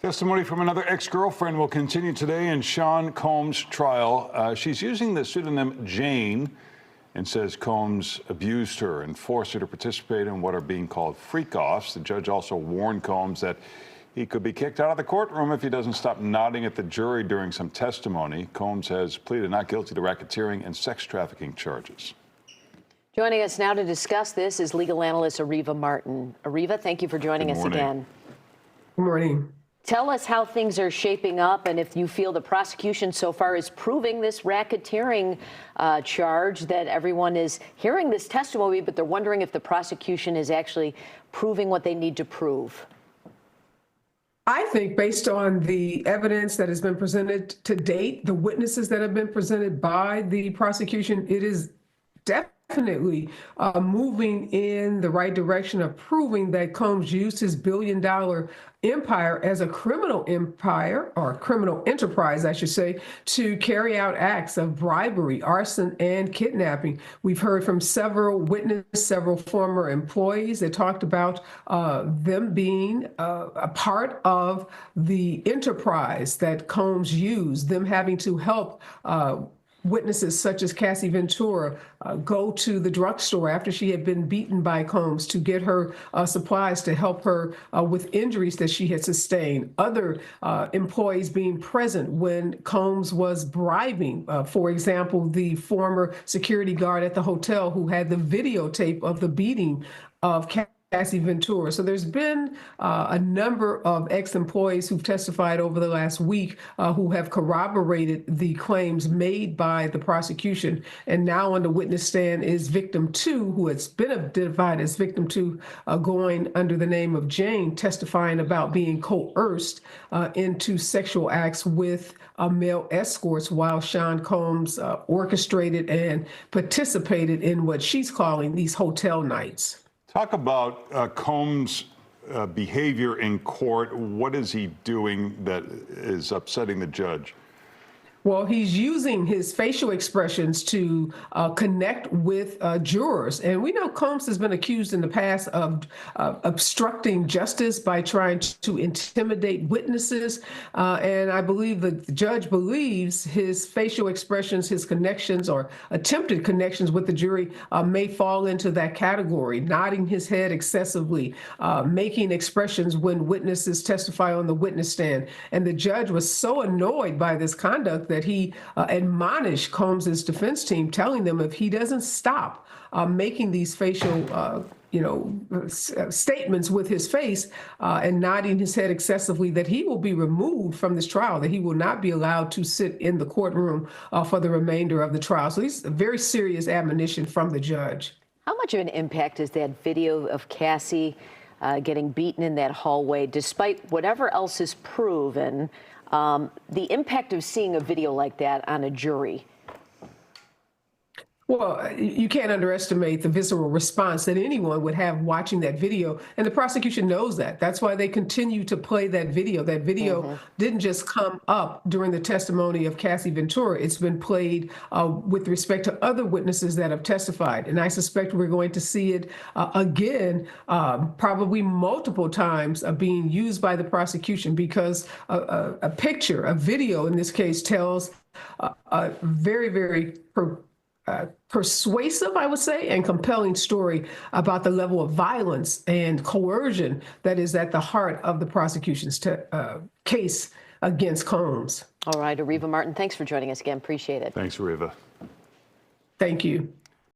Testimony from another ex-girlfriend will continue today in Sean Combs' trial. She's using the pseudonym Jane and says Combs abused her and forced her to participate in what are being called freak-offs. The judge also warned Combs that he could be kicked out of the courtroom if he doesn't stop nodding at the jury during some testimony. Combs has pleaded not guilty to racketeering and sex trafficking charges. Joining us now to discuss this is legal analyst Areva Martin. Areva, thank you for joining us again. Good morning. Tell us how things are shaping up and if you feel the prosecution so far is proving this racketeering charge, that everyone is hearing this testimony, but they're wondering if the prosecution is actually proving what they need to prove. I think based on the evidence that has been presented to date, the witnesses that have been presented by the prosecution, it is definitely moving in the right direction of proving that Combs used his billion-dollar empire as a criminal empire, or criminal enterprise, I should say, to carry out acts of bribery, arson, and kidnapping. We've heard from several witnesses, several former employees that talked about them being a part of the enterprise that Combs used, them having to help witnesses such as Cassie Ventura go to the drugstore after she had been beaten by Combs to get her supplies to help her with injuries that she had sustained. Other employees being present when Combs was bribing, for example, the former security guard at the hotel who had the videotape of the beating of Cassie Ventura. So there's been a number of ex-employees who've testified over the last week who have corroborated the claims made by the prosecution. And now on the witness stand is victim 2, who has been identified as victim 2, going under the name of Jane, testifying about being coerced into sexual acts with male escorts while Sean Combs orchestrated and participated in what she's calling these hotel nights. Talk about Combs' behavior in court. What is he doing that is upsetting the judge? Well, he's using his facial expressions to connect with jurors. And we know Combs has been accused in the past of obstructing justice by trying to intimidate witnesses. And I believe that the judge believes his facial expressions, his connections or attempted connections with the jury may fall into that category, nodding his head excessively, making expressions when witnesses testify on the witness stand. And the judge was so annoyed by this conduct that he admonished Combs's defense team, telling them if he doesn't stop making these facial, statements with his face and nodding his head excessively, that he will be removed from this trial, that he will not be allowed to sit in the courtroom for the remainder of the trial. So this is a very serious admonition from the judge. How much of an impact is that video of Cassie getting beaten in that hallway, despite whatever else is proven? The impact of seeing a video like that on a jury? Well, you can't underestimate the visceral response that anyone would have watching that video. And the prosecution knows that. That's why they continue to play that video. That video didn't just come up during the testimony of Cassie Ventura. It's been played with respect to other witnesses that have testified. And I suspect we're going to see it again, probably multiple times being used by the prosecution, because a picture, a video in this case, tells a very, very persuasive, I would say, and compelling story about the level of violence and coercion that is at the heart of the prosecution's case against Combs. All right, Areva Martin, thanks for joining us again. Appreciate it. Thanks, Areva. Thank you.